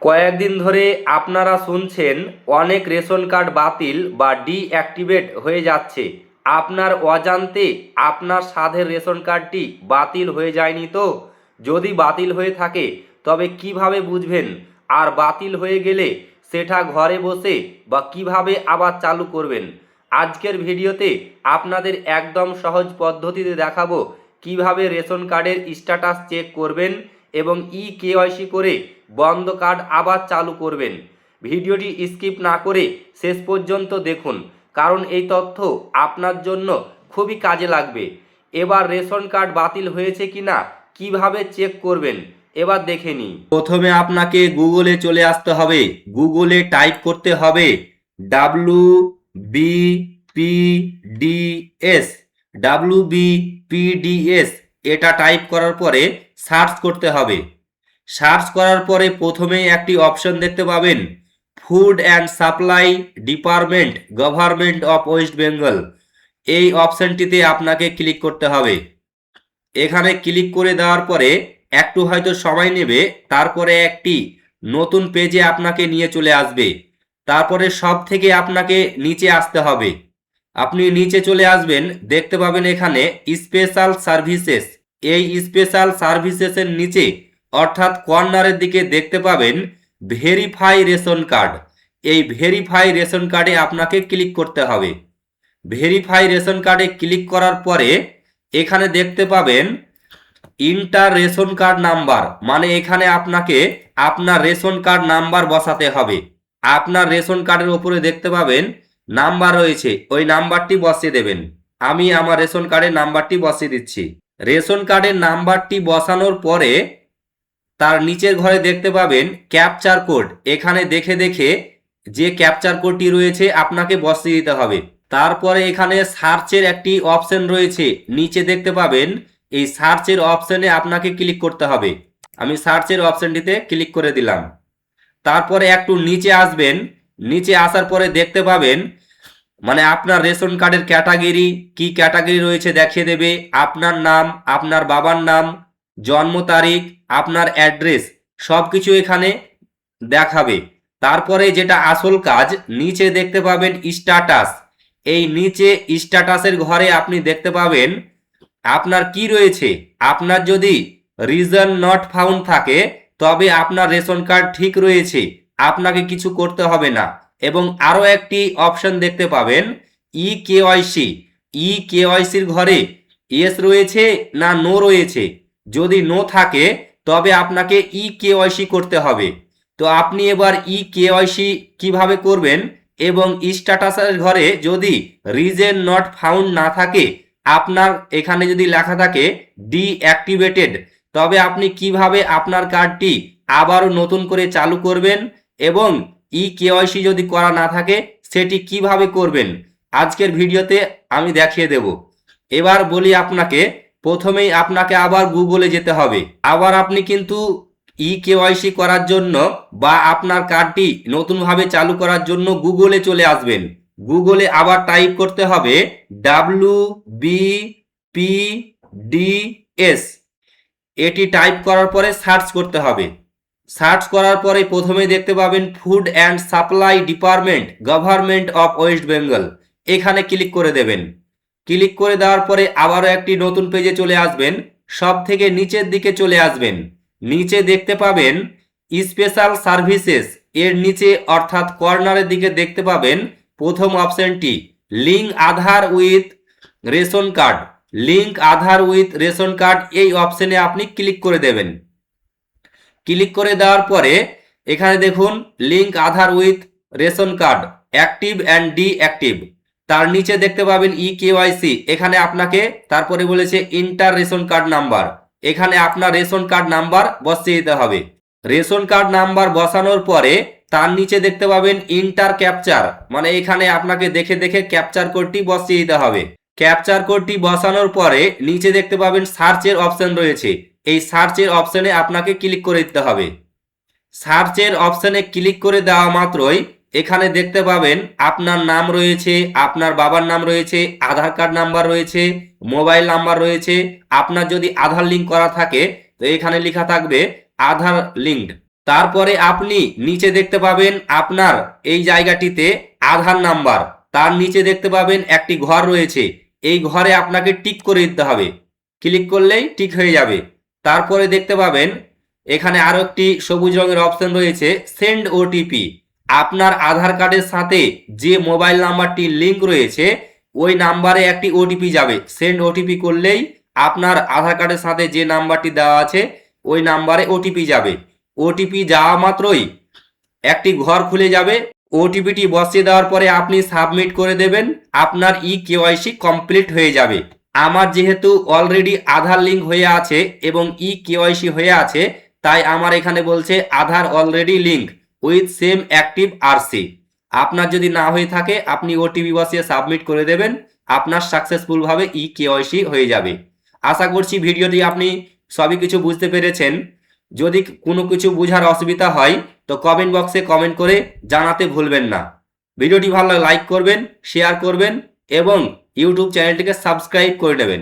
কয়েকদিন ধরে আপনারা শুনছেন অনেক রেশন কার্ড বাতিল বা ডিঅ্যাক্টিভেট হয়ে যাচ্ছে। আপনার অজান্তে আপনার সাধের রেশন কার্ডটি বাতিল হয়ে যায়নি তো? যদি বাতিল হয়ে থাকে তবে কিভাবে বুঝবেন, আর বাতিল হয়ে গেলে সেটা ঘরে বসে বা কিভাবে আবার চালু করবেন? আজকের ভিডিওতে আপনাদের একদম সহজ পদ্ধতিতে দেখাবো কিভাবে রেশন কার্ডের স্ট্যাটাস চেক করবেন এবং কেওয়াইসি করে বন্ধ কার্ড আবার চালু করবেন। ভিডিওটি স্কিপ না করে শেষ পর্যন্ত দেখুন, কারণ এই তথ্য আপনার জন্য খুবই কাজে লাগবে। এবার রেশন কার্ড বাতিল হয়েছে কিনা কিভাবে চেক করবেন এবার দেখে নিই। প্রথমে আপনাকে গুগলে চলে আসতে হবে। গুগলে টাইপ করতে হবে WBPDS। WBPDS এটা টাইপ করার পরে সার্চ করতে হবে। সার্চ করার পরে প্রথমেই একটি অপশন দেখতে পাবেন, food and supply department, government of West Bengal. এই অপশনটিতে আপনাকে ক্লিক করতে হবে। এখানে ক্লিক করে দেওয়ার পরে একটু হয়তো সময় নেবে, তারপরে একটি নতুন পেজে আপনাকে নিয়ে চলে আসবে। তারপরে সব থেকে আপনাকে নিচে আসতে হবে। আপনি নিচে চলে আসবেন, দেখতে পাবেন এখানে স্পেশাল সার্ভিসেস। এই স্পেশাল সার্ভিসেসের নিচে অর্থাৎ কর্নারের দিকে দেখতে পাবেন ভেরিফাই রেশন কার্ড। এই ভেরিফাই রেশন কার্ডে আপনাকে ক্লিক করতে হবে। ভেরিফাই রেশন কার্ডে ক্লিক করার পরে এখানে দেখতে পাবেন ইন্টার রেশন কার্ড নাম্বার, মানে এখানে আপনাকে আপনার রেশন কার্ড নাম্বার বসাতে হবে। আপনার রেশন কার্ডের উপরে দেখতে পাবেন নাম্বার রয়েছে, ওই নাম্বারটি বসিয়ে দেবেন। আমি আমার রেশন কার্ডের নাম্বারটি বসিয়ে দিচ্ছি। রেশন কার্ডের নাম্বারটি বসানোর পরে তার নিচের ঘরে দেখতে পাবেন ক্যাপচার কোড। এখানে দেখে দেখে যে ক্যাপচার কোডটি রয়েছে আপনাকে বসিয়ে দিতে হবে। তারপরে এখানে সার্চের একটি অপশন রয়েছে, নিচে দেখতে পাবেন এই সার্চের অপশনে আপনাকে ক্লিক করতে হবে। আমি সার্চের অপশনটিতে ক্লিক করে দিলাম। তারপরে একটু নিচে আসবেন, নিচে আসার পরে দেখতে পাবেন মানে আপনার রেশন কার্ডের ক্যাটাগরি, কি ক্যাটাগরি রয়েছে দেখিয়ে দেবে। আপনার নাম, আপনার বাবার নাম, জন্ম তারিখ, আপনার অ্যাড্রেস সব কিছু এখানে দেখাবে। তারপরে যেটা আসল কাজ, নিচে দেখতে পাবেন স্ট্যাটাস। এই নিচে স্ট্যাটাসের ঘরে আপনি দেখতে পাবেন আপনার কি রয়েছে। আপনার যদি রিজন নট ফাউন্ড থাকে তবে আপনার রেশন কার্ড ঠিক রয়েছে, আপনাকে কিছু করতে হবে না। এবং আরও একটি অপশন দেখতে পাবেন কেওয়াইসি। কেওয়াইসির ঘরে ইয়েস রয়েছে না নো রয়েছে। যদি নো থাকে তবে আপনাকে কেওয়াইসি করতে হবে। তো আপনি এবার কেওয়াইসি কিভাবে করবেন এবং স্ট্যাটাসের ঘরে যদি রিজন নট ফাউন্ড না থাকে, আপনার এখানে যদি লেখা থাকে ডিঅ্যাক্টিভেটেড, তবে আপনি কিভাবে আপনার কার্ডটি আবারও নতুন করে চালু করবেন এবং কেওয়াইসি যদি করা না থাকে সেটি কিভাবে করবেন আজকের ভিডিওতে আমি দেখিয়ে দেব। এবার বলি আপনাকে, প্রথমেই আপনাকে আবার গুগলে যেতে হবে। আবার আপনি কিন্তু কেওয়াইসি করার জন্য বা আপনার কার্ডটি নতুনভাবে চালু করার জন্য গুগলে চলে আসবেন। গুগলে আবার টাইপ করতে হবে WBPDS। এটি টাইপ করার পরে সার্চ করতে হবে। সার্চ করার পরে প্রথমে দেখতে পাবেন food and supply department, government of West Bengal. এখানে ক্লিক করে দেবেন। ক্লিক করে দেওয়ার পরে আবারও একটি নতুন পেজে চলে আসবেন। সব থেকে নিচের দিকে চলে আসবেন। নিচে দেখতে পাবেন স্পেশাল সার্ভিসেস। এর নিচে অর্থাৎ কর্নারের দিকে দেখতে পাবেন প্রথম অপশনটি link Aadhaar with ration card. Link Aadhaar with ration card, এই অপশনে আপনি ক্লিক করে দেবেন। ক্লিক করে দেওয়ার পরে এখানে দেখুন link Aadhaar with ration card active and deactive. তার নিচে দেখতে পাবেন কেওয়াইসি। এখানে আপনাকে তারপরে বলেছে ইন্টার রেশন কার্ড নাম্বার। এখানে আপনার রেশন কার্ড নাম্বার বসিয়ে দিতে হবে। রেশন কার্ড নাম্বার বসানোর পরে তার নিচে দেখতে পাবেন ইন্টার ক্যাপচার, মানে এখানে আপনাকে দেখে দেখে ক্যাপচার কোডটি বসিয়ে দিতে হবে। ক্যাপচার কোডটি বসানোর পরে নিচে দেখতে পাবেন সার্চের অপশন রয়েছে। এই সার্চের অপশনে আপনাকে ক্লিক করে দিতে হবে। সার্চের অপশনে ক্লিক করে দেওয়া মাত্রই এখানে দেখতে পাবেন আপনার নাম রয়েছে, আপনার বাবার নাম রয়েছে, আধার কার্ড নাম্বার রয়েছে, মোবাইল নাম্বার রয়েছে। আপনার যদি আধার লিঙ্ক করা থাকে তো এখানে লেখা থাকবে আধার লিঙ্কড। তারপরে আপনি নিচে দেখতে পাবেন আপনার এই জায়গাটিতে আধার নাম্বার, তার নিচে দেখতে পাবেন একটি ঘর রয়েছে, এই ঘরে আপনাকে টিক করে দিতে হবে। ক্লিক করলেই টিক হয়ে যাবে। তারপরে দেখতে পাবেন এখানে আরো একটি সবুজ রঙের অপশন রয়েছে সেন্ড ওটিপি। আপনার আধার কার্ডের সাথে যে মোবাইল নাম্বারটি লিংক রয়েছে ওই নাম্বারে একটি ওটিপি যাবে। সেন্ড ওটিপি করলেই আপনার আধার কার্ডের সাথে যে নাম্বারটি দেওয়া আছে ওই নাম্বারে ওটিপি যাবে। ওটিপি যাওয়া মাত্রই একটি ঘর খুলে যাবে। ওটিপিটি বসিয়ে দেওয়ার পরে আপনি সাবমিট করে দেবেন, আপনার কেওয়াইসি কমপ্লিট হয়ে যাবে। আমার যেহেতু অলরেডি আধার লিঙ্ক হয়ে আছে এবং কেওয়াইসি হয়ে আছে, তাই আমার এখানে বলছে Aadhaar already link with same active RC. আপনার যদি না হয়ে থাকে আপনি ওটিপি বসিয়ে সাবমিট করে দেবেন, আপনার সাকসেসফুলভাবে কেওয়াইসি হয়ে যাবে। আশা করছি ভিডিওটি আপনি সবই কিছু বুঝতে পেরেছেন। যদি কোনো কিছু বোঝার অসুবিধা হয় তো কমেন্ট বক্সে কমেন্ট করে জানাতে ভুলবেন না। ভিডিওটি ভালো লাগলে লাইক করবেন, শেয়ার করবেন এবং ইউটিউব চ্যানেলটিকে সাবস্ক্রাইব করে নেবেন।